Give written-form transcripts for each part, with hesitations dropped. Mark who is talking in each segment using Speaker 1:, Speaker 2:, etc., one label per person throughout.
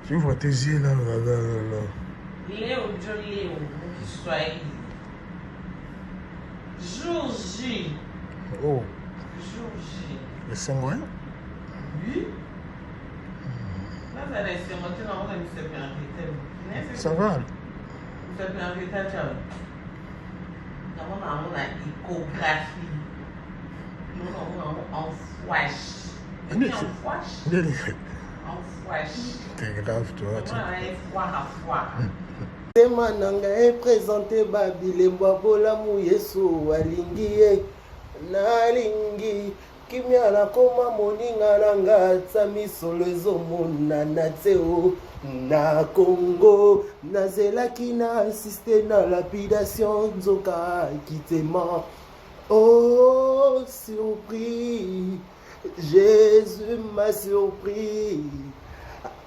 Speaker 1: Tu vois tes yeux là.
Speaker 2: Léo, John Léo, Kiswahili. Jour-J.
Speaker 1: Oh.
Speaker 2: Jour-J.
Speaker 1: Le sanguin?
Speaker 2: Oui. Là, ça reste maintenant, on a mis ce peu en fait.
Speaker 1: Ça va?
Speaker 2: Ce peu en fait, ciao. On a échographie. On a en flash. En flash? En flash.
Speaker 1: T'es grave, toi.
Speaker 2: On a un foie à foie.
Speaker 3: Tema nanga présenté Babilembo bolamu Yesu alingi nalingi kimya na koma moninga nanga tsamisolo ezomona na teo na Congo nazelaki na assiste na lapidation nzoka kitema. Oh surpris, Jésus m'a surpris,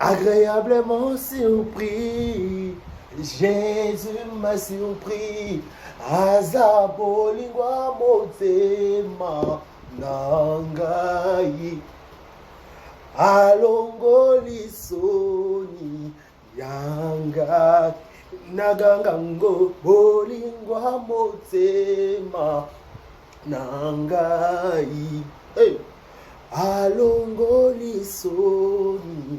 Speaker 3: agréablement surpris. Jésus m'a surpris, azabolingwa motema nangai, alongoli soni yanga nagangango bolingwa motema nangai, hey. Alongoli soni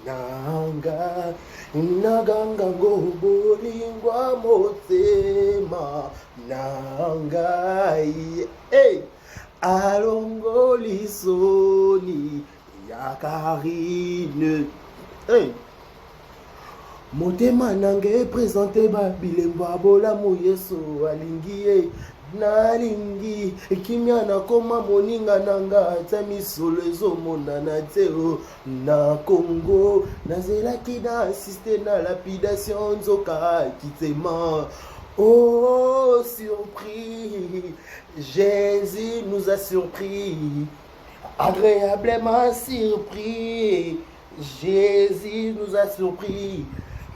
Speaker 3: nanga nagangango bolingwa motema nangai, hey. Alongoli soni ya Karine, hey. Motema nange présenté Babilembo bolamu Yesu alingi nalingi kimya na koma moninga nanga ta misolo ezomona na teo na Congo nazelaki na assiste na lapidation nzoka kitema. Oh surpris, Jésus nous a surpris, agréablement surpris. Jésus nous a surpris,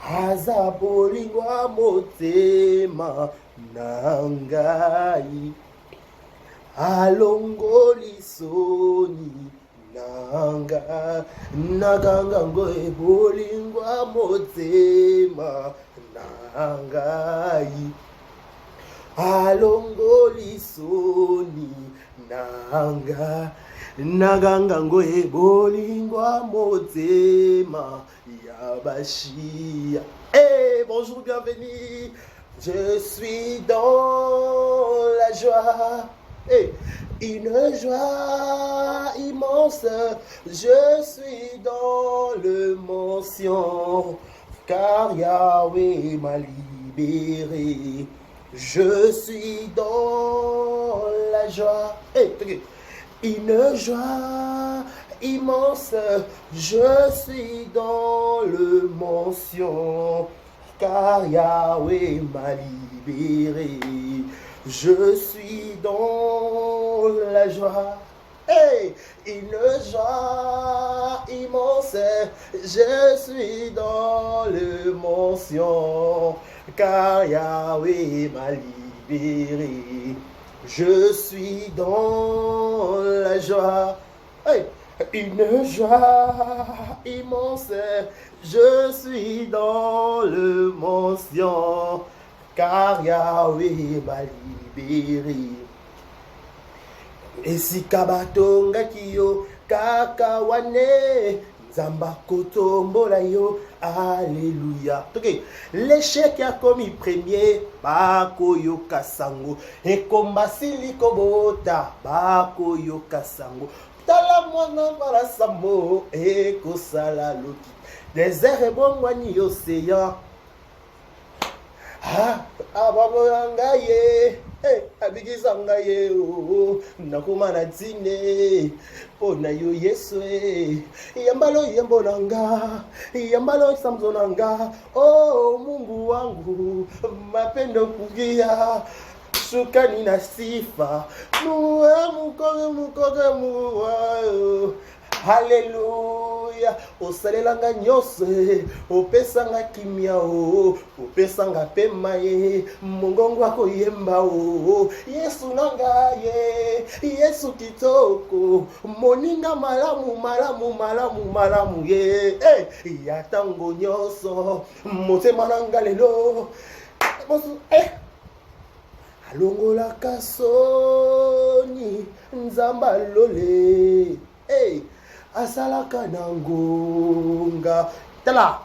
Speaker 3: azabolingwa motema nangai, alongoli soni nanga nagangango ebolingwa motema nangai, alongoli soni nanga nagangango ebolingwa motema ya bashia. Hey, bonjour, bienvenue. Je suis dans la joie, hey, une joie immense. Je suis dans le mention, car Yahweh m'a libéré. Je suis dans la joie, hey, une joie immense. Je suis dans le mention, car Yahweh m'a libéré. Je suis dans la joie, hey, une joie immense. Je suis dans le mention, car Yahweh m'a libéré. Je suis dans la joie, hey, une joie immense. Je suis dans le mention, car Yahweh m'a libéré. Esika batonga kiyo kakawane nzamba kotombola yo, alléluia. Okay. L'échec a commis premier bakoyoka sango, ekomba siliko bota bakoyoka sango, tala mwana barasambo ekosala loki, désert ebongwani océan. Ababoya ngaye, abigisa ngaye, nakuma na tine pona yo Yesu, yambalo yambonanga, yambalo samzonanga. Oh Mungu wangu, mapendo kugia shukani na sifa, muwe mukoge muwa, Alléluia. Osalelanga nyonso, opesanga kimia o, opesanga pema ye, mongongo akoyemba o. Yesu nanga ye, Yesu kitoko, moninga malamu malamu malamu malamu ye. Yatango nyonso, motema nanga lelo. Alongola kasoni nzamba lole. Asalaka nangonga. Tala.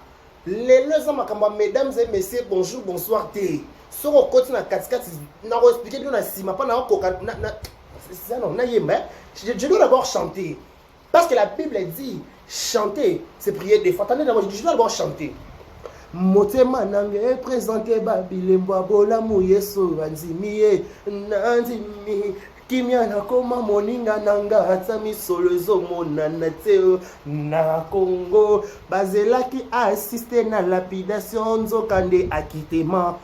Speaker 3: Les hommes, mesdames et messieurs, bonjour, bonsoir. Soro koti na katikati na expliquer bien na sima pas na koka na ça non na yemba. Je dois d'abord chanter parce que la Bible dit chanter, c'est prier des fois. Attendez d'abord, je dois d'abord chanter. Motema nange présenter babile mbobola mu Yesu anzimiye nanzimi kimia na koma moninga nanga atami solozo monana teo na Congo bazelaki assister na lapidation nzokande akitema.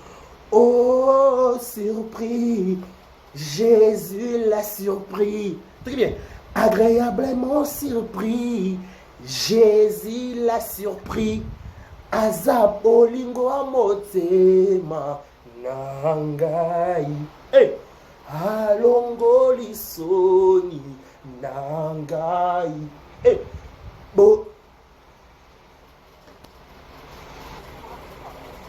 Speaker 3: Oh surpris, Jésus l'a surpris. Très bien, agréablement surpris, Jésus l'a surpris. Azabolingo amotema nangai. Alongoli soni nangai. Bo.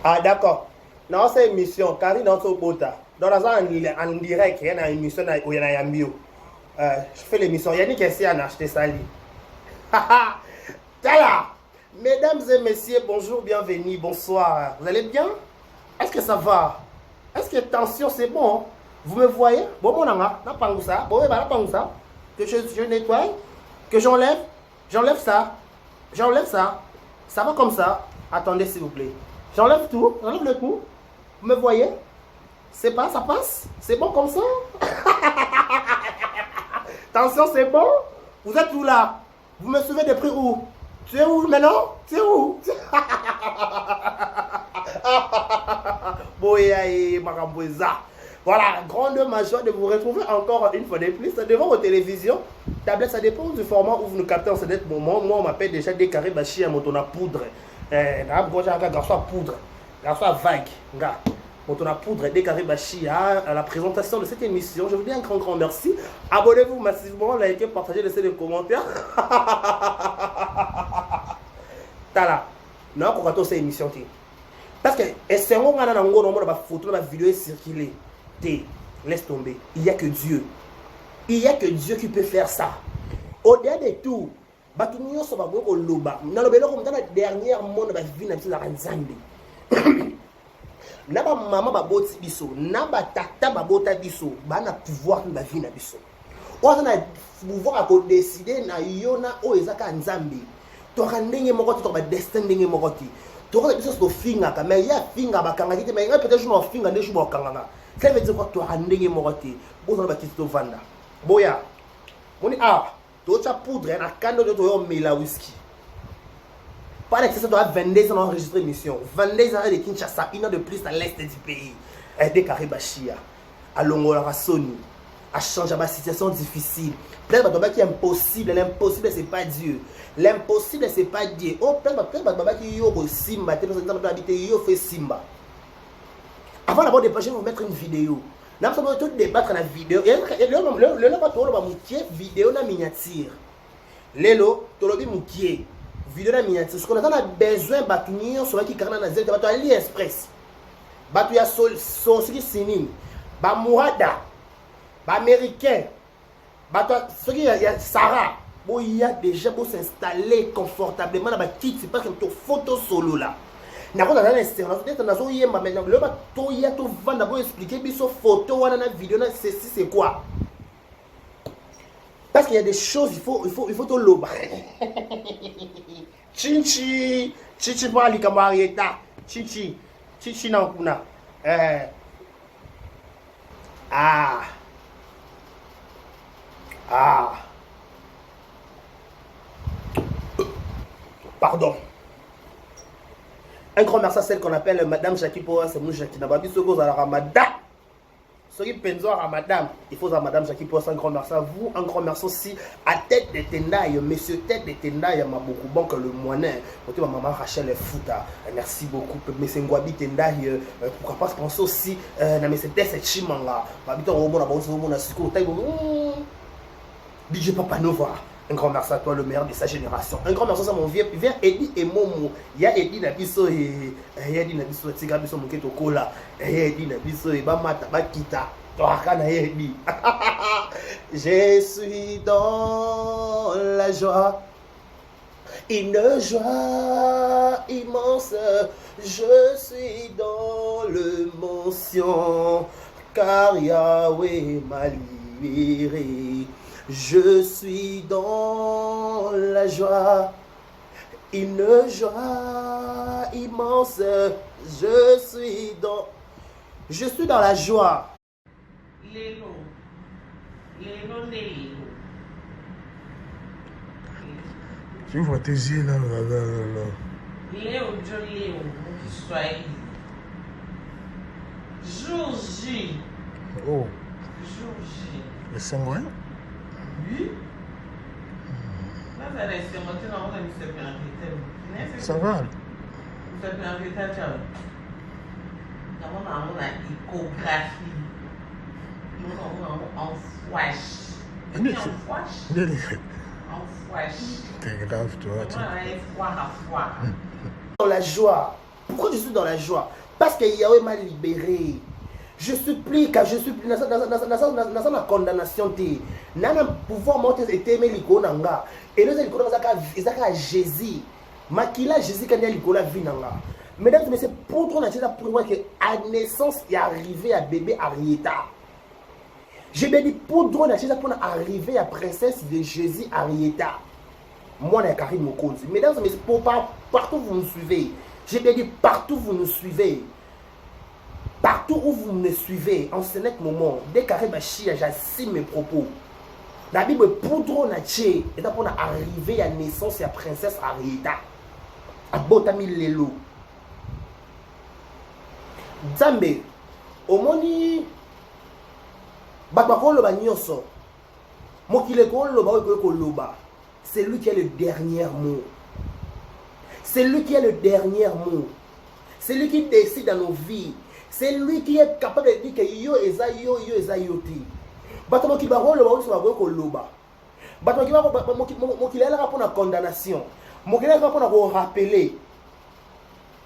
Speaker 3: Ah d'accord. Dans cette émission, Karine dans son bota. Dans la zone en direct, il y a une émission où il y a un bio. Je fais l'émission. Il y a une question à acheter ça. Tala. Mesdames et messieurs, bonjour, bienvenue, bonsoir. Vous allez bien? Est-ce que ça va? Est-ce que tension c'est bon? Vous me voyez? Bon, mon anga, n'a pas ça. Bon, n'a pas ça. Que je nettoie, que j'enlève ça. J'enlève ça. Ça va comme ça. Attendez s'il vous plaît. J'enlève tout, j'enlève le tout. Vous me voyez? C'est pas, ça passe? C'est bon comme ça? Attention, c'est bon? Vous êtes où là? Vous me suivez depuis où? Tu es où maintenant? Tu es où? Boyaye, Maramboisa. Voilà, grande joie de vous retrouver encore une fois de plus devant vos télévisions. Tablette, ça dépend du format où vous nous captez en ce moment. Moi, on m'appelle déjà Décarré Bachi à mon ton à poudre. Garçon à poudre. Garçon à vague. Mon ton à poudre, Décarré Bachi à la présentation de cette émission. Je vous dis un grand merci. Abonnez-vous massivement, likez, partagez, laissez des commentaires. Tala. Non, on va tous ces émissions. Parce que, c'est on a une photo, une vidéo circulée. Laisse tomber. Il n'y a que Dieu. Il n'y a que Dieu qui peut faire ça. Au-delà de tout, Batumio Sobago Loba. Dans le bélo, comme dans la dernière monde, la vie n'a pas de Naba maman baboti biso, naba tata babota biso, bana pouvoir na vie na biso. On a pouvoir à décider na yona o ezaka nzambi. To randenge moko to ba destin ndenge moko ti. To ko biso to finga ka mais ya finga bakanga kite mais peut-être je m'en finga ndeju ba kanga. Ça veut dire quoi to randenge moko ti. Bozo ba kiti to vanda. Boya. Moni to cha poudre na kando to yo mela whisky. Par exemple, ça doit 22 ans enregistré mission. 22 ans de Kinshasa, une heure de plus à l'est du pays. Aider Karibachia, à Longola Rassoni, à changer ma situation difficile. Peut-être que impossible, l'impossible c'est pas Dieu. L'impossible c'est pas Dieu. Oh, peut-être que yo Simba, yo fait Simba. Avant d'abord de je vais vous mettre une vidéo. Nous allons tout débattre la vidéo. Le vidéo na miniature. Lelo, tolobi moukier. Vidéo na miniature. Ce qu'on a besoin de sur qui carnet na zèle, de AliExpress. Batuya sol ce qui signe. Ba Mourada. Ba américain. Batuya ce qui y a Sarah. Bon, il y a déjà pour s'installer confortablement dans la kit, c'est pas que tu photo solo là. N'a pas dans l'instant, peut-être dans zo yemba maintenant le ba to ya to vanda pour expliquer biso photo wana na vidéo na ceci c'est quoi. Parce qu'il y a des choses, il faut tout loba. Chichi pali kamarieta. Chichi na kuna. Pardon. Un grand merci à celle qu'on appelle Madame Jackie Poa, c'est nous Jackie Nababi Soko à la Ramada. Soki penzo à madame, il faut à madame Jackie Post un grand merci à vous, un grand merci aussi à Tête de Tendaï, monsieur Tête de Tendaï, m'a beaucoup bon que le moinet, côté ma maman Rachel Fouta, merci beaucoup, monsieur Ngwabi Tendaï, pourquoi pas penser aussi, na monsieur Tess Chimanga, habitant au monde à bon moment à Siko, DJ Papa Nova. Un grand merci à toi, le meilleur de sa génération. Un grand merci à mon vieux. Viens Eddie et Momo. Il y a Eddie Nabiso et Eddie Nabiso. Tiga Biso Moketo Kola. Eddie Nabiso et Bamata Bakita. Je suis dans la joie. Une joie immense. Je suis dans le mention. Car Yahweh m'a libéré. Je suis dans la joie, une joie immense. Je suis dans la joie.
Speaker 2: Lélo.
Speaker 1: Tu vois tes yeux là.
Speaker 2: Léo, John Léo, Kiswahili. Jour J.
Speaker 1: Oh,
Speaker 2: Jour J.
Speaker 1: le sangouin?
Speaker 2: Oui. Sasa nasema tena ona nisepe en
Speaker 1: Ça va?
Speaker 2: Nisepe en retard chao. Kama una échographie. On flash.
Speaker 1: Ndio.
Speaker 2: En flash.
Speaker 1: Ndio.
Speaker 2: En flash.
Speaker 1: Take it off to it.
Speaker 3: Dans la joie. Pourquoi je suis dans la joie? Parce que Yahweh m'a libéré. Je supplie car je supplie dans la condamnation. Dans le pouvoir monter et t'aimer l'ikonanga. Et nous avons Jésus. Makila Jésus quand il y a l'ikola vinanga. Mesdames et messieurs, pour toi, on a pour voir que à naissance, il est arrivé à bébé Arieta. Je me dis, pour toi, on a pour arriver à princesse de Jésus Arieta. Moi, on a Karim Mokonzi. Mesdames et messieurs, partout vous nous suivez. Je me dis, partout vous nous suivez. Partout où vous me suivez, en ce moment, dès qu'Aribachia, j'assume mes propos. La Bible poudre na tché, et donc on a arrivé à la naissance de la princesse Arieta. À Botami Lelo. Zambe, au moni, Bakbakolo Banyoso, Mokilekolo Bakoloba, c'est lui qui a le dernier mot. C'est lui qui a le dernier mot. C'est lui qui décide dans nos vies. C'est lui qui est capable de dire que yo eza yo ti. Bato moki ba rolo ba uso ba ko loba. Bato moki ba moki la pour la condamnation. Moki la pour na rappeler.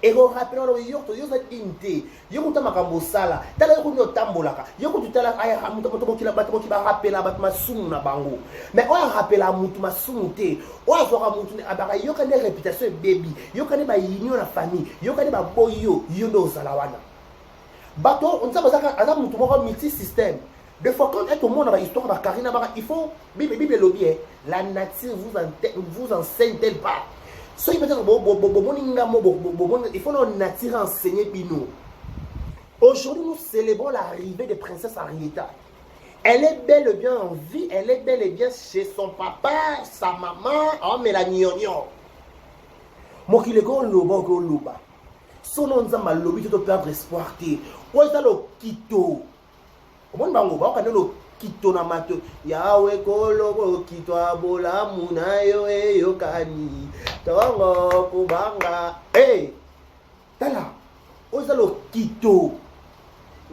Speaker 3: Et go rappeler no yo to yo za inte. Yo kuta makambo sala. Tala yo kunyo tambolaka. Yo kututala aya muto moki la bato moki ba rappeler bato masumu na bango. Mais on rappeler mutu masumu te. On azoka mutu abaka yo kane réputation baby. Yo kane ba union na famille. Yo kane ba boyo yo ndo zalawana. Bateau, on sait que multi-système. Des fois, quand est au monde, histoire de Karina, il faut, Bible lobby, la nature vous enseigne tel pas. Ce qui peut être, il faut notre nature enseigner Pino. Aujourd'hui, nous célébrons l'arrivée de princesse Arieta. Elle est bel et bien en vie, elle est bel et bien chez son papa, sa maman, en Mélanignon. Moi qui le go loba. Son nom de ma lobby, tu dois perdre espoir. Où est le Kito? Comment bango ba kana lo Kito na mato? Yahweh kolo Kito abola munayo yo kani. Tongo kubanga. Hey! Tala. Où est le Kito?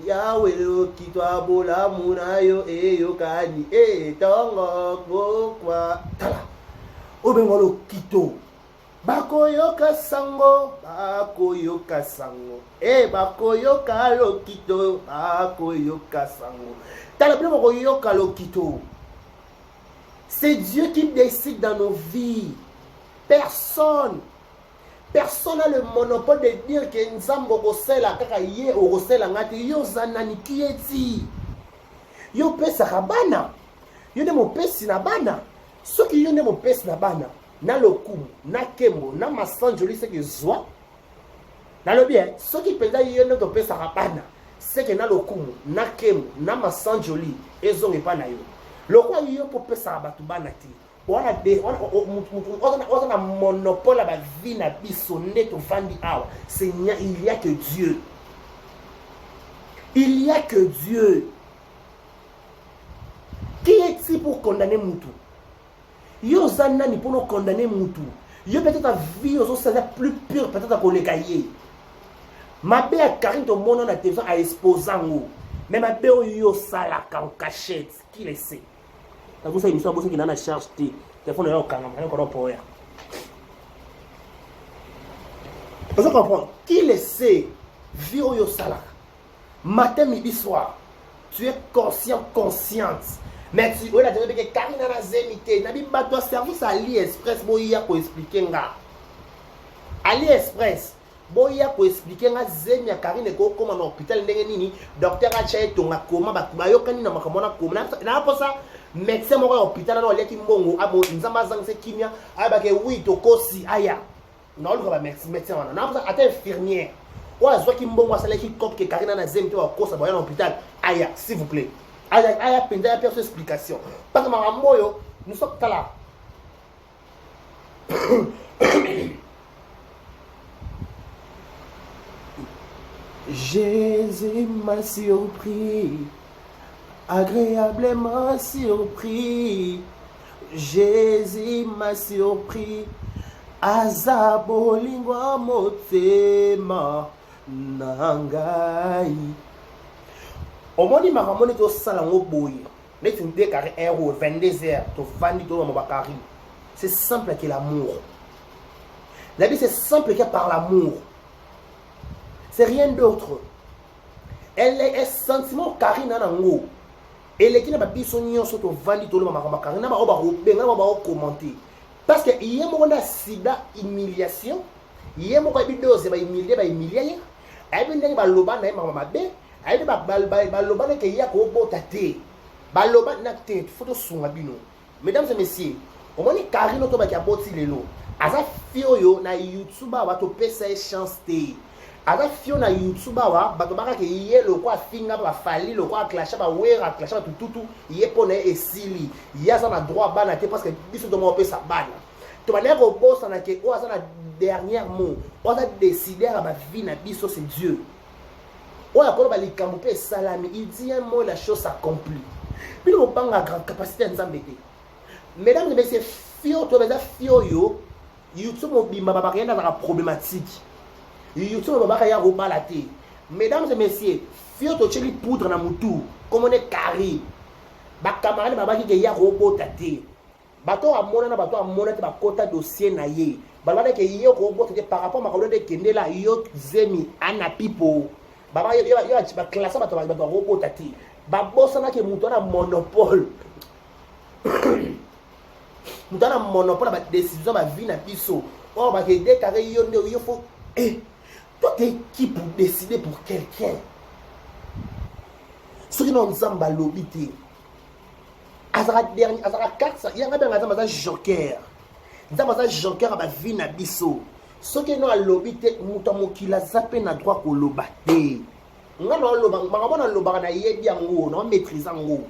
Speaker 3: Yahweh lo Kito abola munayo yo kani. Hey! Tongo kwa. Tala. Où est le Kito? Bakoyoka sango, bakoyoka sango. Bakoyoka lokito, bakoyoka sango. T'as le bakoyoka lokito. C'est Dieu qui décide dans nos vies. Personne n'a le monopole de dire que Nzambo kosela kaka ye o kosela ngati yo zanani kieti. Yo pesa kabana. Yo ne mo pesi na bana. Soki yo ne mo pesi na bana. Na lokumu, na kembo, na masanjoli c'est que zwa. Na lo bien, ce qui peut dire ne doit pas s'arrapana. C'est que na lokumu, na kembo, na masanjoli, ezonge pa na yo. Le quoi yo pour pas s'arabatu banati. On a un monopole à la vie na biso net au fandi awa. Seigneur, il y a que Dieu. Il y a que Dieu. pour condamner Moutou. Yo zanani pour nous condamner Moutou. Yo peut-être ta vie aux autres plus pure peut-être pour les cahiers. Ma bé a Karine to mon na télévision à exposango. Mais ma bé yo sala en cachette, qui le sait. Dans toute cette émission bosse qui n'a charge té. Téléphone là au canam, on encore pour rien. Vous comprenez? Qui le sait? Viro yo sala. Matin, midi, soir. Tu es conscient, consciente. Mais tu as dit que Karine a zémité. Nabi bateau service à AliExpress, boya pour expliquer nga. AliExpress, boya pour expliquer nga zémia Karine ko comme en hôpital ndenge nini, docteur a chaé tonga koma ba yo kani na makamona koma. Na pour ça, médecin mo hôpital na oleki mbongo abo nzamba zangse kimia, aba ke oui to kosi aya. Na olu ba médecin wana. Na pour ça ata infirmière. Ou à qui mbongo asala qui cop que Karine na zémité wa kosa ba en hôpital. Aya, s'il vous plaît. Aya penda ya personne explication. Parce que ma moyo nous sommes là. Jésus m'a surpris, agréablement surpris. Jésus m'a surpris, azabolingwa motema nangai. Au moment où je suis au salon, je suis déclaré 22h, c'est simple que l'amour. La vie, c'est simple que par l'amour. C'est rien d'autre. Elle est un sentiment Karine Nango. Et les qui n'ont pas pu sonner sur le vendu tout le monde, Karine n'a pas commenté. Parce que il y a un sida humiliation, il y a un vidéo c'est humilié, humilié. Il y a un loba na mama be. Aïe baloba ne ke ya ko bota te baloba na te photo sunga bino. Mesdames et messieurs, au moins Karine to ba ki aboti lelo aza fio yo na YouTube wa to pesa chance te aza fio na YouTube wa ba to baka ke ye lo kwa finga ba fali lo kwa clasha ba wera clasha tututu ye pona esili ya za na droit bana te parce que biso to mo pesa bana to ba ne ko bossa na ke o aza na dernier mot o aza décider à ba vie na biso c'est Dieu. Il dit un mot, la chose s'accomplit. Puis nous avons une grande capacité de nous. Mesdames et messieurs, fio YouTube n'a rien dans la problématique. YouTube n'a rien dans la tête. Mesdames et messieurs, fio to cheli poudre na mutu, comme on est carré. Ba camarade ba ki ya robot tate. Bato a mona na bato a mona te ba kota dossier na ye. Ba ba ke yo robot te par rapport ma ko de kende la yo zemi ana pipo. Baba yo ba classe ba robot tate. Ba bossa na ke muto na monopole. Muto na monopole ba décision ba vie na biso. Oh ba ke déclarer yo faut toi t'es qui pour décider pour quelqu'un. Ce qui nous zamba lobité. Azara dernier azara 4 il y a bien azama joker. Azama joker ba vie na biso. Ce qui nous lobité muto mokila zape na droit ko lobate. Nga no loba ngabona loba na yedi yango na maîtriser ngo.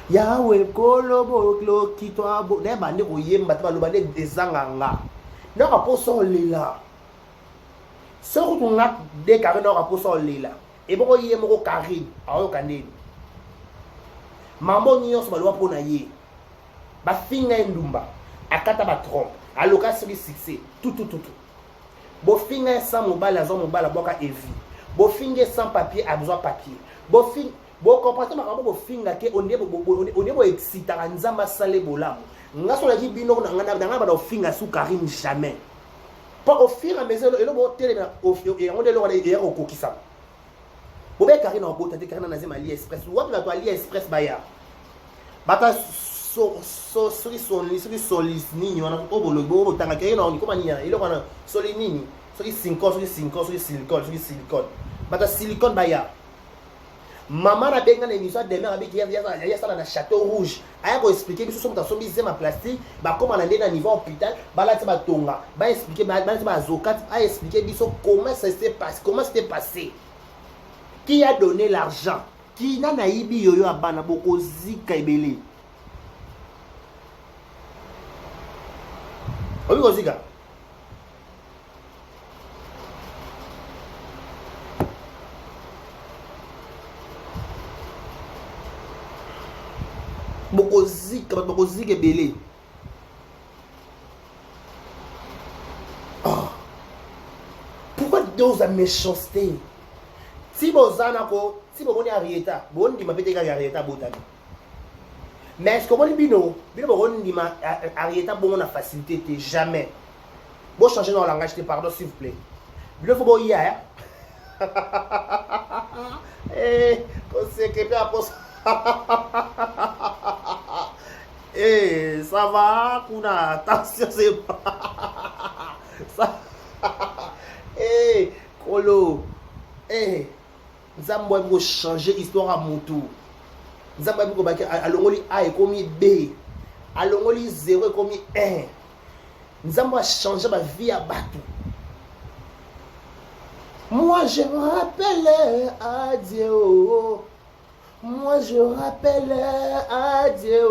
Speaker 3: Yawe kolobo klo kitwa bo ne bande ko yemba ta loba ne desanganga. Na ka poso lela. Ce qu'on a déclaré dans le rapport sur l'île, et bon, il y a un carré, à Okané. Maman n'y a pas de loi pour naïe. Ba finga ndumba, à kataba trompe, à l'occasion du succès, tout. Bo finga sans mobile, à zone mobile, à boka evi. Bo finga sans papier, à besoin papier. Bo finga, bo comprenez ma bo finga que on est bo excité, à nzamba salé bolam. Nga so la ji bino na nga ba do finga sous Karim jamais. Au fur et à mesure, et on est là au Kokisa. Vous avez Karine en bout, Karine en Azim AliExpress. Ou vous avez AliExpress Baya. Bata solis nini, on a au bolo, tanga Karine en Komania, et là on a solinini, solis 5 ans, silicone. Bata silicone Baya. Maman a bien l'émission de demain avec hier ça dans le château rouge. Aya ko expliquer biso so mutaso bizema ma plastique ba comment on aller dans niveau hôpital ba la ba tonga ba expliquer ba zokat a expliquer biso comment ça s'est passé, comment c'était passé. Qui a donné l'argent? Qui na naibi yoyo abana boko zika ebele. Obi ko zika. Bokozik ebele. Pourquoi dose la méchanceté? Si vous avez Arieta, vous avez Arieta. Mais est-ce que vous avez Arieta pour la facilité? Jamais. Vous changez dans le langage, pardon, s'il vous plaît. Il faut que vous ayez. Eh, eh, ça va, Kuna, attention, c'est pas. Ça. Eh, Kolo. Eh, nous avons changer l'histoire à mon tour. Nous avons allongoli A et commis B. Allongoli 0 et commis 1. Nous avons changé ma vie à Batou. Moi je rappelle à Dieu. Moi je rappelle à Dieu.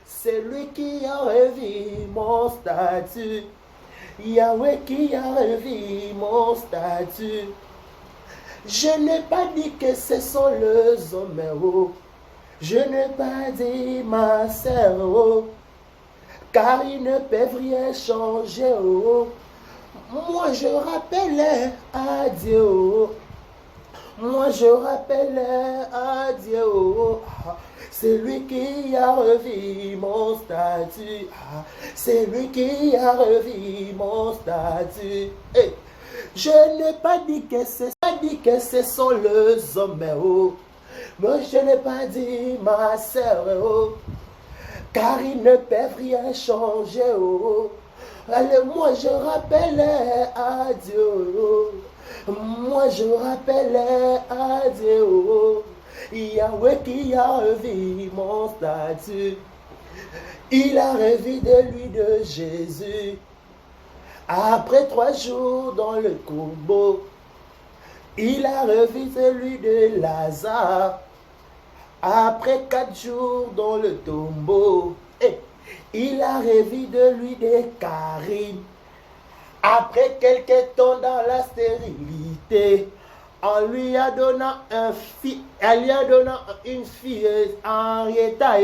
Speaker 3: C'est lui qui a revu mon statut. Yahweh qui a revu mon statut. Je n'ai pas dit que ce sont les hommes. Je n'ai pas dit ma sœur. Car ils ne peuvent rien changer. Moi je rappelle à Dieu. Moi je rappelle à Dieu. C'est lui qui a revu mon statut. C'est lui qui a revu mon statut. Hey. Je n'ai pas dit que ce sont les hommes. Mais je n'ai pas dit ma sœur. Car ils ne peuvent rien changer. Allez, moi je rappelle à Dieu. Moi je rappelle à Dieu. Yahweh qui a revu mon statut. Il a revu de lui de Jésus. Après 3 jours dans le tombeau. Il a revu celui de Lazare. Après 4 jours dans le tombeau. Il a revu de lui de Karine. Après quelques temps dans la stérilité. On lui a donné elle lui a donné une fille, Henrietta.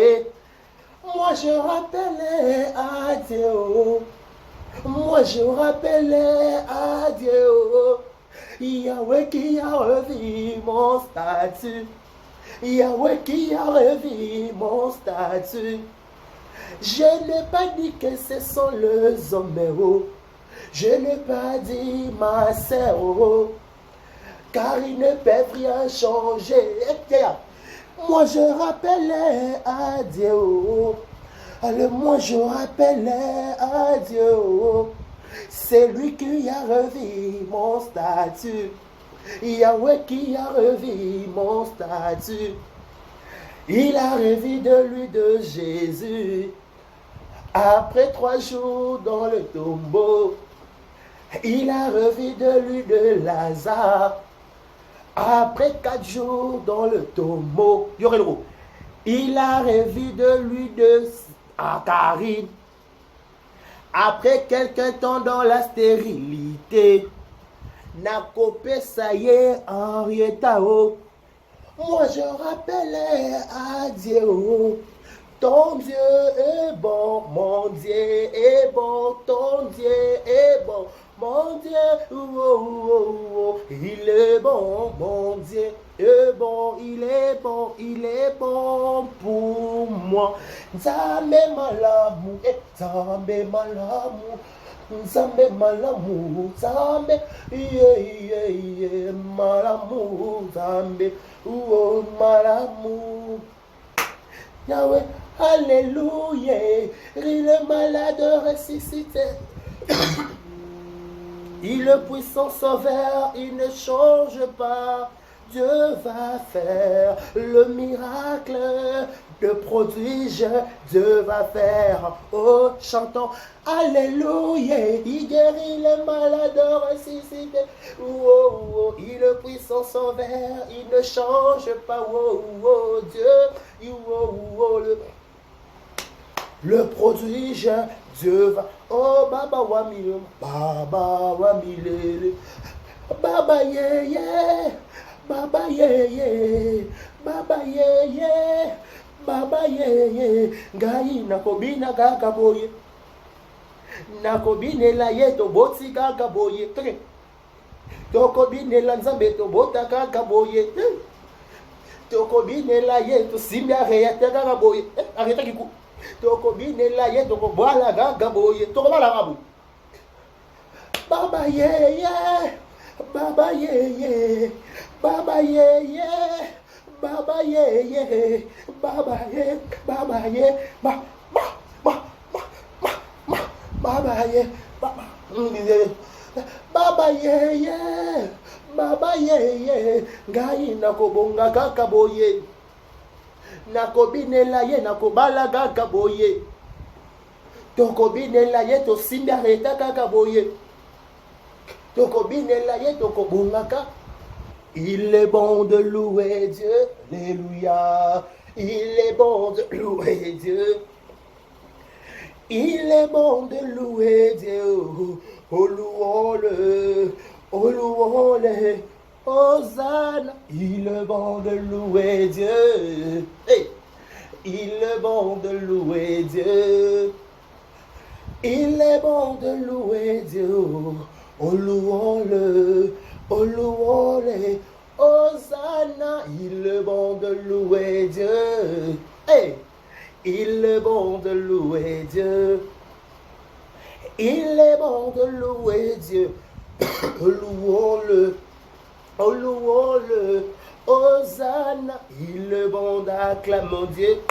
Speaker 3: Moi je rappelle à Dieu. Moi je rappelle à Dieu. Yahweh qui a revu mon statut. Yahweh qui a revu mon statut. Je n'ai pas dit que ce sont les hommes. Je n'ai pas dit ma sœur. Car ils ne peuvent rien changer. Moi je rappelle à Dieu. Alors moi je rappelle à Dieu. C'est lui qui a revu mon statut. Yahweh qui a revu mon statut. Il a revu de lui de Jésus. Après 3 jours dans le tombeau. Il a revu de lui de Lazare. Après 4 jours dans le tombeau. Il a revu de lui de Karine. Après quelques temps dans la stérilité. Nakopé ça y est, Henrietta. Moi je rappelle à Dieu. Ton Dieu est bon, mon Dieu est bon, ton Dieu est bon, mon Dieu, il est bon, mon Dieu est bon, il est bon pour moi. Nzambe malamu, Nzambe malamu, Nzambe malamu, Nzambe, malamu, Nzambe, malamu. Yahweh, alléluia, il est malade ressuscité. Il est puissant sauveur, il ne change pas. Dieu va faire le miracle de prodige. Dieu va faire, oh chantons, alléluia, il guérit les malades ressuscités. Oh, oh, il est puissant sauveur, il ne change pas. Oh, oh, Dieu, oh, oh, le prodige, Dieu va. Oh, Baba Wamile, Baba Wamile, Baba Yeye, Baba Yeye, Baba Yeye, baba ye ngai nakobina kaka boye nakobinela ye toboti kaka boye tokobinela nzambe tobota kaka boye tokobinela ye tosimbi areyate kaka boye arrêta kiku tokobinela ye tokobwala kaka boye tokobala kaka boye baba ye baba ye baba ye baba ye baba ye baba ye baba ye baba ye baba ye ngai nakobonga kaka boye nakobinela ye nakobala kaka boye tokobinela ye tosimbi areta kaka boye tokobinela ye tokobonga kaka. Il est bon de louer Dieu, alléluia. Il est bon de louer Dieu. Il est bon de louer Dieu. Oh louons-le, oh louons-le. Hosanna. Il est bon de louer Dieu. Hey. Il est bon de louer Dieu. Il est bon de louer Dieu. Oh louons-le. Oh louons-le, Hosanna, il est bon de louer Dieu. Hey, il est bon de louer Dieu. Il est bon de louer Dieu. Louons-le, oh louons-le, Hosanna, il est bon d'acclamer Dieu.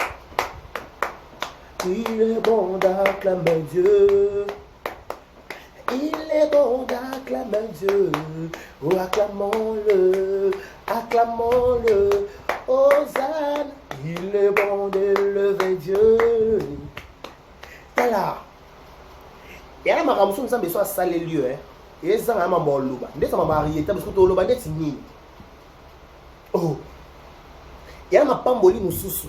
Speaker 3: Il est bon d'acclamer Dieu. Il est bon d'acclamer Dieu, oh acclamons-le, acclamons-le, Hosanna, il est bon d'élever Dieu. Tala, et là ma ramousson nous a besoin de saler lieu, et ça m'a bon loba, n'est-ce pas marié, t'as besoin de loba n'est-ce ni. Oh, et là ma pamboli nous sous,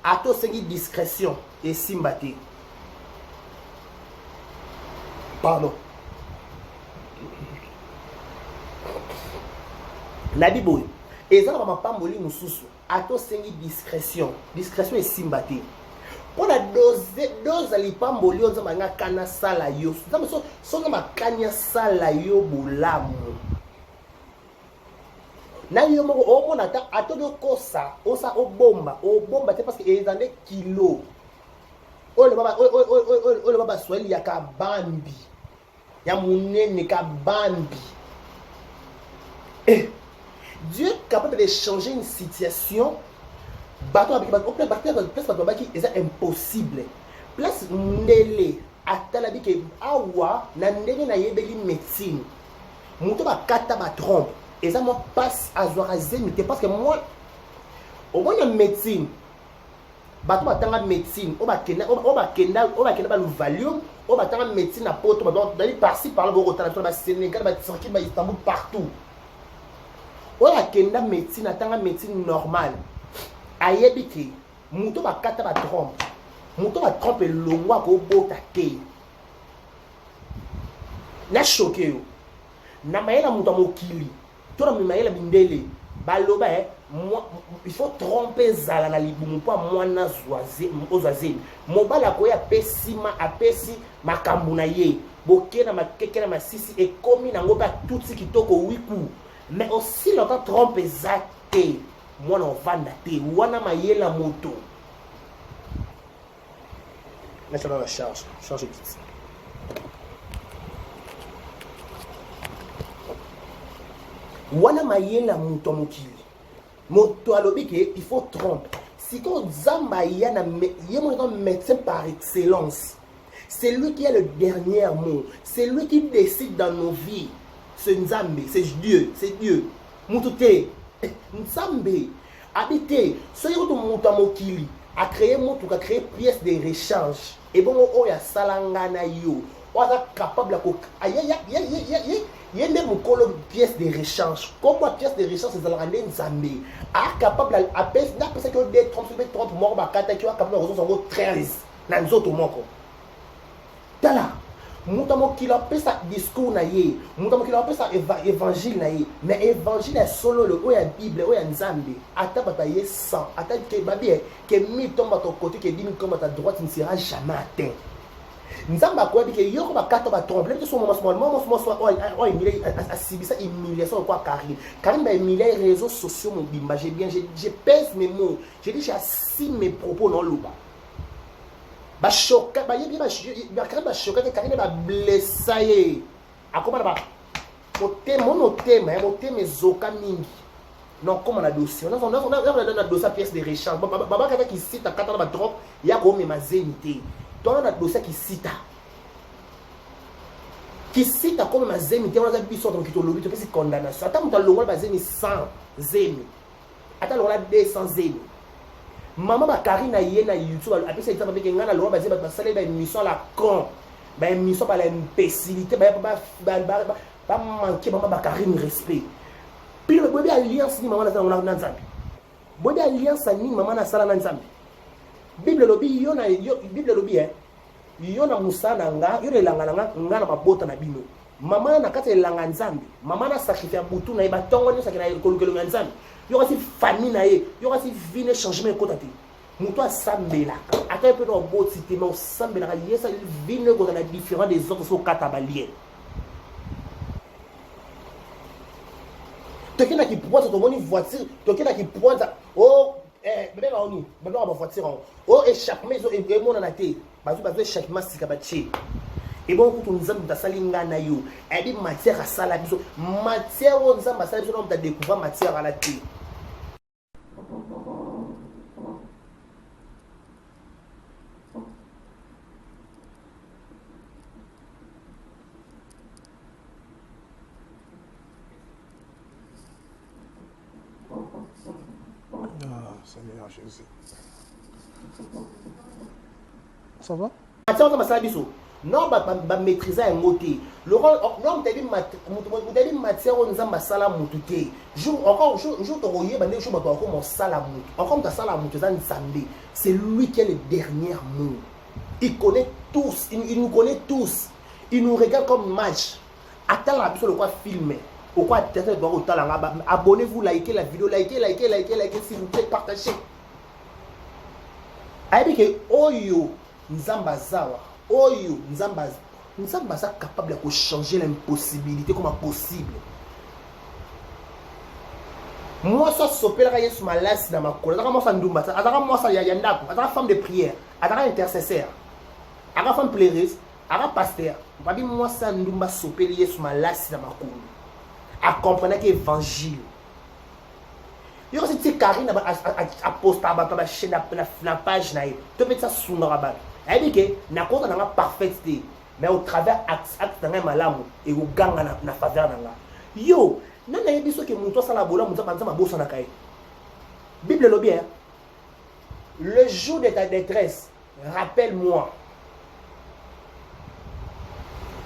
Speaker 3: à tout ce qui discrétion et sympathie. Pardon. Nabi boy. Et ça va pamboli nous sous. Ato sengi discrétion. Discrétion et sympathie. Pour la dose ali pamboli on zama kana sala yo. Zama so zama kanya sala yo bulamu. Na yo mo o mona ta ato do kosa, osa o bomba c'est parce que ils en des kilos. Oh le baba sweli ya ka bambi. Ya munene ka bambi. Et Dieu est capable de changer une situation. Bateau avec bateau, place bateau qui est impossible. Place ndele atalabi ke awa na ndenge na yebeli médecine. Muto ba kata ba trompe. Et ça moi passe à zorazemi parce que moi au moins une médecine. Bato batanga médecine, on va kenda ba le valium, on va tanga médecine à poto, d'aller par-ci par là, on va Sénégal, on va tranquille, on va Istanbul partout. On va kenda médecine, atanga médecine normale. Ayebiki, muto ba kata ba trompe, muto ba trompe longwa ko bota te. Na choqué yo. Na mayela muto mokili, to na mayela bindele, baloba moi, il faut tromper zala na libumu po mwana ozaze mobala ko ya pesima apesi makambu na ye boke na makeke na masisi et komi na ngoba tout ce kitoko wiku mais aussi longtemps tromper zate mwana ovanda te wana mayela moto maintenant la charge vite. Wana mayela moto mokili moto alobiki il faut tromper. Si quand Zamba y a un médecin par excellence, c'est lui qui a le dernier mot, c'est lui qui décide dans nos vies. C'est Nzambe, c'est Dieu, c'est Dieu. Moutoute, Nzambe, habité, ce que tu mokili a créé moto, a créé pièce de rechange. Et bon, on y a salangana yo, on est capable de il y a même une pièce de rechange. Comme la pièce de rechange, c'est Zalrandé Nzambe. A capable à peser, n'a pas que des 30 morts, qui a capable de ressources en gros 13. Dans les autres morts. Tala, muta mokili apesa discours na ye muta mokili apesa évangile na ye mais évangile ya solo le oyo ya bible oyo ya nzambe ata bato ye 100 ata ke babie ke 1000 tombe à ton côté que 10 000 tombe à ta droite ne sera jamais atteint nzambe akoyebi ke yoko bakata batrompe lebi so moma emile asibisa humiliation kwa Karine bahumilie réseaux sociaux mobimba je pèse mes mots je dis j'assume mes propos non luba bashoka bayebi bakari bashoka ke Karine bablessa ye akoma na motema ezoka mingi non comme na dossier on a dossier pièce de rechange baba kata ki sita kata na batrompe ya ko mema zenité toi na dossier qui cita comme ma zemi te on a biso donc to lobi to pesi condamnation ata muta longola ba zemi 100 zemi ata longola 200 zemi mama ba Karine ye na YouTube apesa ita ba ke ngana longola ba zemi ba sala ba émission la con ba émission ba la imbécilité ba manquer mama ba Karine respect puis le bobi alliance ni mama na sala na nzambi bobi alliance ni mama na sala na nzambi Bible lobi yo na Bible lobi yo na musana nga yo elanga nga na mabota na bino mama na kati elanga nzambe mama na sacrifice butu na ba tongo ni sakina kolukelo nga nzambe yo kasi famille na ye yo kasi vine changement ko tati muto asambela ata pe no boti te mais osambela yesa vine ko na différent des autres so kata balien tokena ki pointe to moni voiture tokena ki pointe oh bébé baoni bébé ba voiture oh échappement zo e mona na te bazo échappement sika bache et bon kutu nzambe tasali ngana yo ebi matière asala biso matière o nzambe asala biso na découvrir matière à la te
Speaker 1: Seigneur Jésus. Ça va?
Speaker 3: Non, maîtriser un mot. Non, tu as dit matière, on nous a sala moutuke. Encore, jour, tu as dit, je vais sala moutuke. Encore, tu as sala moutuke, c'est lui qui est le dernier mot. Il connaît tous, il nous connaît tous. Il nous regarde comme match. Attends la personne, quoi filmer. Pourquoi abonnez-vous, likez la vidéo, likez, s'il vous plaît, partagez. Aïe, Oyo, Nzambazawa, Oyo, Nzambaza capable de changer l'impossibilité comme possible. Moi, ça s'opère sur ma laisse dans ma colle. Moi, ça ndoumba. Moi, ça yandako. Attends, femme de prière. Attends, intercesseur. Attends, femme plaireuse. Attends, pasteur. Moi, ça ndoumba s'opère sur ma laisse dans ma colle. À comprendre que l'évangile. Il y a aussi Karine a posté la chaîne, la page, tu peux ça sous le rabat. Elle dit que n'a pas parfaité, mais au travers acte d'un malam et au gang na faveur nanga. Yo, n'a pas dit que mon toit ça la bola, mon toit ma bosse na kai. Bible le bien. Le jour de ta détresse, rappelle-moi.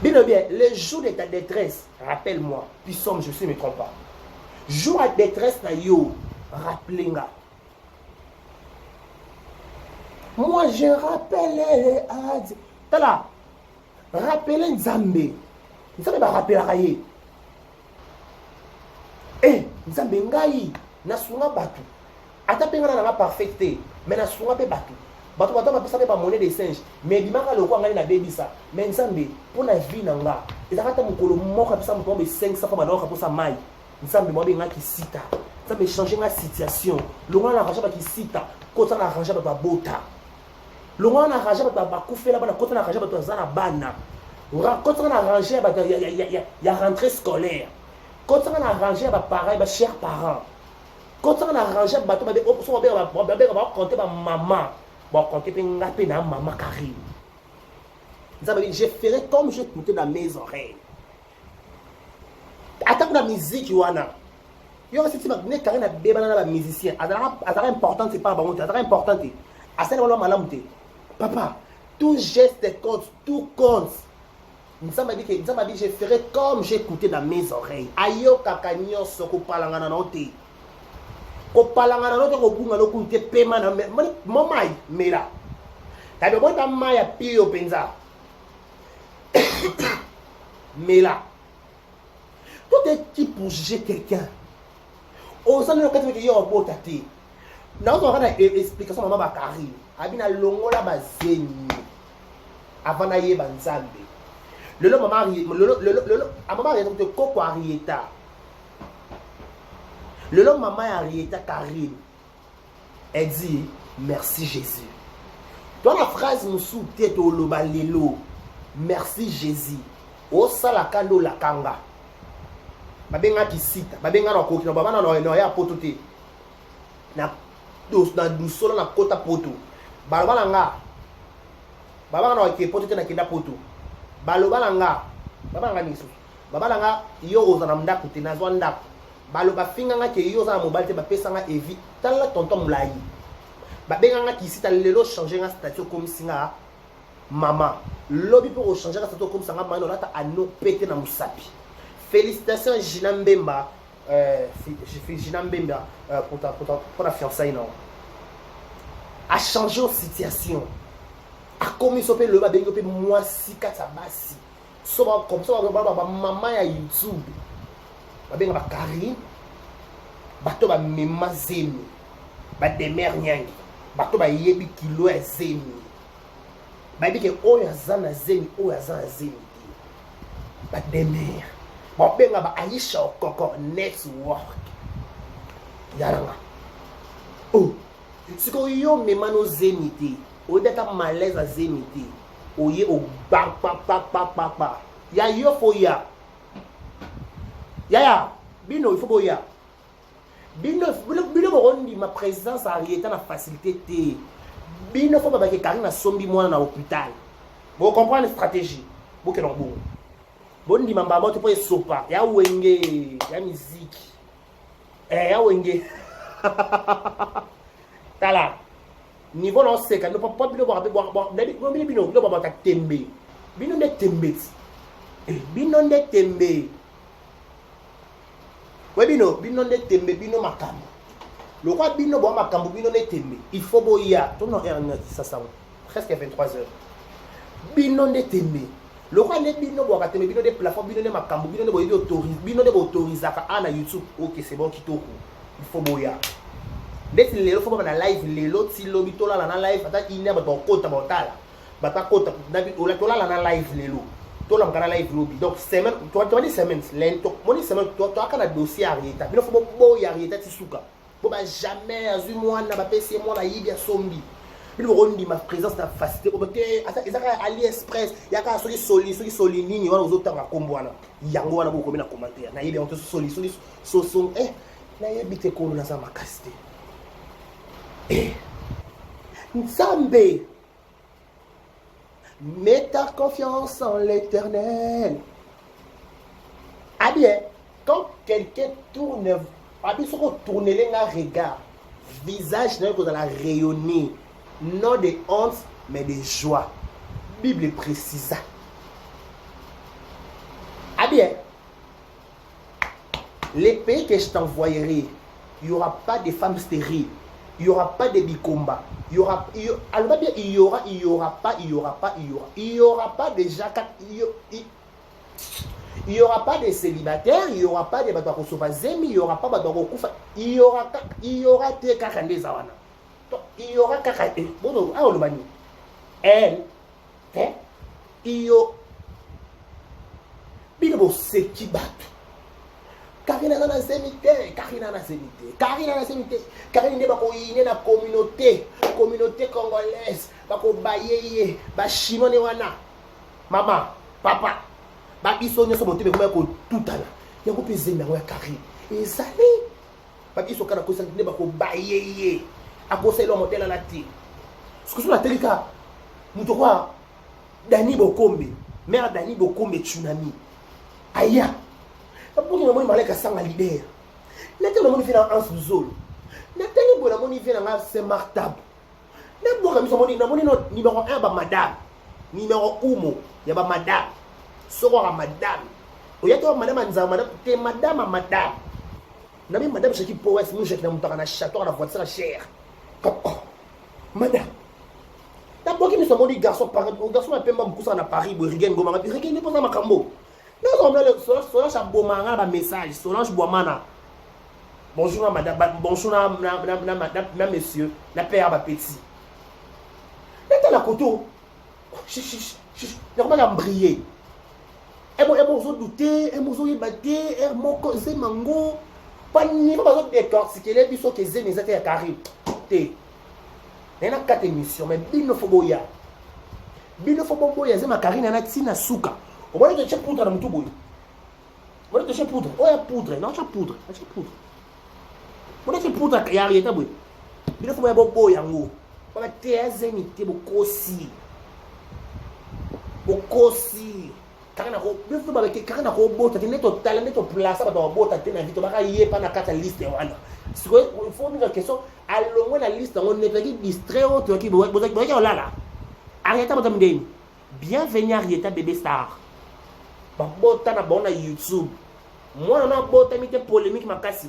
Speaker 3: Bible bien, le jour de ta détresse, rappelle-moi. Puis somme, je sais, ne me trompe pas. Jour à détresse na yo, rappelez-moi. Moi, je rappelle Adi. Tala, rappelez Nzambe. Nzambe va rappeler la raye. Eh, Nzambe ngai, nasunga batu. Ata penga na parfaité, mais nasunga pe batu. Bato bato mapesa pe ba monnaie des singes, mais bimaka loko ngani na debisa. Mais Nzambe, pour la vie nanga, ezakata mukolo moko pesa mutombe 500 fois ba pour sa mai. Nzambe mo benga ki sita. Nzambe changer la situation. Longa na arranger ba ki sita, kota na arranger ba bota. Longa na arranger ba bakufela ba kota na arranger ba zana bana. Kota na arranger ba ya rentrée scolaire. Kota na arranger ba pareil ba chers parents. Kota na arranger ba to ba so ba compter ba maman. Bon, quand tu es un maman Karine. Je ferai comme je écoutais dans mes oreilles. Attends la musique, Yoana. Il y a aussi des Karine a bébé dans musicien. C'est important, c'est pas bon. C'est important. Papa, tout geste compte, tout compte. Nous m'a dit je ferai comme j'écoutais dans mes oreilles. Ayo kakanyo soko palangana note. Ko palangana no ko bunga no kunte pema na momai mera tabe bonta maya pio penza Mais là, tout est qui pour juger quelqu'un. Au sein de l'occasion, il y a un beau tâté. Dans une explication, maman Bakari, Abina Longola Bazeni, avant d'aller Banzambe. Le maman Arieta, Coco Arieta. Le maman Arieta Karine, elle dit merci Jésus. Dans la phrase Moussou, tête au lobalelo, merci Jésus. Au salakando la kanga. Babenga kisita, babenga na kokina, babana na ya potote. Na dusolo na kota poto. Balobana nga. Babana na ke potote na kenda poto. Balobana nga. Babana nisu. Babana nga yo ozana mndako te na zwanda. Baloba finga nga ke yo ozana mobile te ba pesa nga evi. Tala tonton mulayi. Babenga nga kisita lelo changer nga statut comme singa maman. Lobi pour changer nga statut comme singa maman lata ano pété na musapi. Félicitations Gina Mbemba. Gina Mbemba pour la fiançailles non. A changé de situation. A commis ce le babengo pe moi si kata basi. So comme ça maman ya YouTube. Babenga ba Karim. Bato ba mema zemi. Ba demer nyangi. Bato ba yebi kilo ya zemi. Ba yebi ke oyo azana zemi, oyo azana zemi. Ba demer. Bon, ben ba Aisha Koko network. Yaranga. Oh, si ko yo me mano zemite, o deta malaise a zemite. O ye o bang pa. Ya yo fo ya. Ya, bino il faut boya. Bino bondi ma présence a rieta na facilité te. Bino faut ba ke Karina sombi mwana na hôpital. Vous comprenez la stratégie. Vous que non bon. Bondi mamba moto po sopa ya wenge ya musique ya wenge tala niveau non seka no pas bino bo bino lo ba ta tembe bino ne tembe bino ne tembe we bino ne tembe bino makambo le quoi bino bo makambo bino ne tembe il faut boya to no ça presque 23h bino ne tembe. Le roi n'est bino bo akateme bino des plafonds bino ne makambo bino ne bo yebi autorise bino ne bo autorisaka na YouTube. OK, c'est bon kitoko. Il faut boya. Dès que les faut na live les l'autre si lobi to la na live ata ina ba to kota ba tala. Ba ta kota na bi ola to la na live lelo. To la na live lobi. Donc semaine to ni semaine lento. Moni semaine to akana dossier Arieta. Bino faut boya Arieta tisuka. Bo ba jamais azu moi na ba PC moi na yibi ya sombi. Il faut rendre ma présence dans la facilité. Ils ont AliExpress. Il y a des soli nini. On a aux autres à comboana. Yango wana beaucoup na commentaire. Na yebe on te soli so na yebe te kono na za makasite. Nzambe. Mets ta confiance en l'Éternel. Ah bien, quand quelqu'un tourne, abi so ko tourner les regard, visage n'a que dans la rayonner. Non de honte, mais de joie. Bible précisa. Ah bien, les pays que je t'envoyerai, il n'y aura pas de femmes stériles, il n'y aura pas de bikomba, il y aura pas de jacques, il y aura pas de célibataires, il y aura pas de batako sopazemi, il y aura pas de batako kufa, il y aura des kakande zawana. Il y aura kakaé. Bon, ah, le elle, il y a. Bilbo c'est qui bat. Karina na zemite, Karina na zemite. Karina ne ba ko ine na communauté congolaise, ba ko bayeye, ba chinois ne wana. Maman, papa, ba biso nyoso bote be ko tutala. Yango pe zemna ya Karina. Ezali. Ba biso kana ko santine ba ko bayeye. A conseiller le modèle à la télé. Ce que sur la télé, nous devons Dani Bokombe, mère Dani Bokombe Tsunami. Aya. Pour que nous malais sang à leader. N'était le monde fait dans un sous-zone. N'était le monde fait dans un Saint-Martab. N'était le monde numéro 1 ba madame. Numéro 1 ya ba madame. Sora madame. Oyato madame anza madame, te madame à madame. Nami madame Chaki Powes nous jette dans mon château la voiture chère. Madame, d'abord qui nous sommes dit garçon un peu même à Paris, Rigen Goma, Rigen n'est pas dans ma cambo. Mais Solange a bomanga ba message. Solange Boamana. Bonjour madame, bonjour na monsieur, na père ba petit. Là la couteau. Comment a brillé. Et bon douter, et bon y battre, et mon cause mango. Pas ni pas décortiquer les biso que zé nezate ya carré. Té. Il y a 4 émissions mais bino foboya. Bino foboya zé ma carine na tina suka. On va te check poudre na mutu boy. On va te check poudre. Oh ya poudre, non cha poudre, cha poudre. On va te poudre ya rieta boy. Bino foboya boya ngo. Ba te zé ni te bokosi. Bokosi. Karina ko biso ba ke karina ko bota te neto tala neto place ba to bota te na vito ba ka ye pa na kata liste wana. Il faut une question allongwe la liste on ne qui distrait autre qui boza là. Arieta madame Deni. Bienvenue Arieta bébé star. Ba bota na bona YouTube. Moi na bota mi te polémique makasi.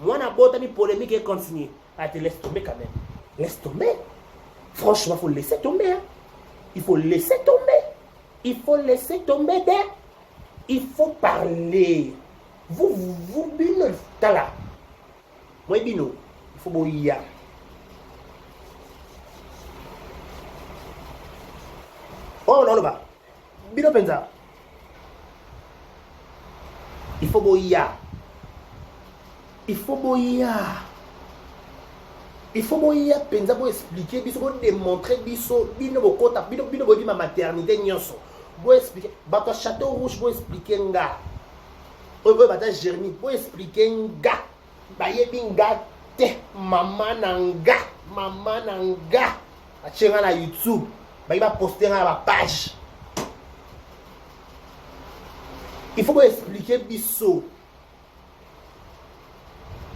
Speaker 3: Moi na bota mi polémique et continuer. Ah te laisse tomber quand même. Laisse tomber. Franchement, faut laisser tomber. Hein. Il faut laisser tomber. Il faut laisser tomber des. Il faut parler. Vous bino tala. Moi bino, il faut boya. Oh non, là-bas. Bino penza. Il faut boya. Il faut boya. Il faut boya penza pour expliquer, biso pour démontrer biso bino bokota bino bodi ma maternité nyonso. Pour expliquer bato château rouge pour expliquer nga. Oyo bata Jérémie pour expliquer nga. Bayebi nga te mama nanga achenga na YouTube bayi ba poster na ba page. Il faut expliquer biso.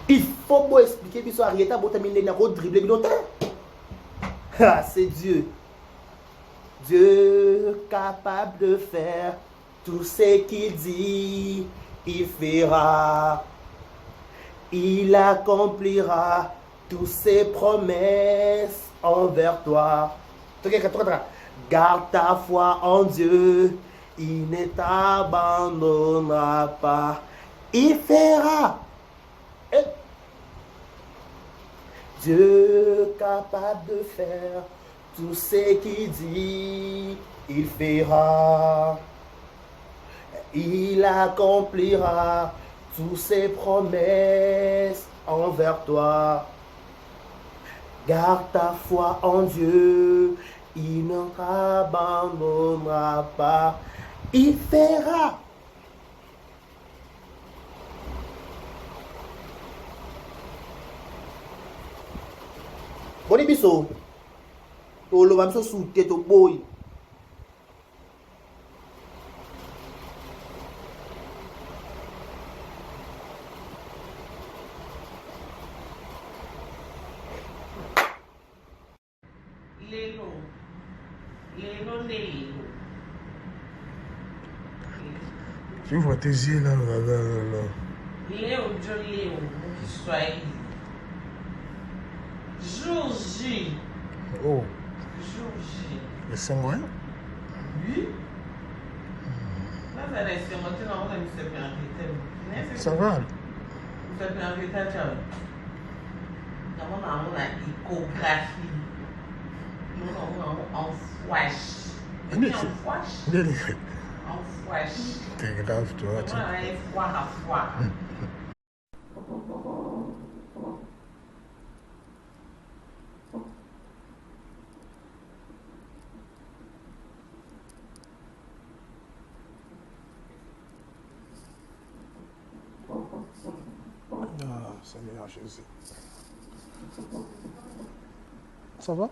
Speaker 3: Il faut expliquer biso Arieta botamine na ko dribbler bidota. Ah, c'est Dieu. Dieu capable de faire tout ce qu'il dit, il fera. Il accomplira toutes ses promesses envers toi. Garde ta foi en Dieu, il ne t'abandonnera pas. Il fera. Dieu capable de faire tout ce qu'il dit, il fera. Il accomplira toutes ses promesses envers toi. Garde ta foi en Dieu, il ne t'abandonnera pas. Il fera. Boni biso. To lo bamso soute to boy.
Speaker 1: Tu vois tes yeux là.
Speaker 2: Léo, John Léo, qui soit Jour J.
Speaker 1: Oh.
Speaker 2: Jour J.
Speaker 1: Le sanguin?
Speaker 2: Oui. Là, ça reste maintenant, on a mis ce bien en
Speaker 1: Ça va?
Speaker 2: Vous avez un vétage. On a une échographie. On flash. On flash? En flash.
Speaker 1: C'est grave, toi.
Speaker 2: On a un fois à fois.
Speaker 1: Ah, Seigneur Jésus. Ça va?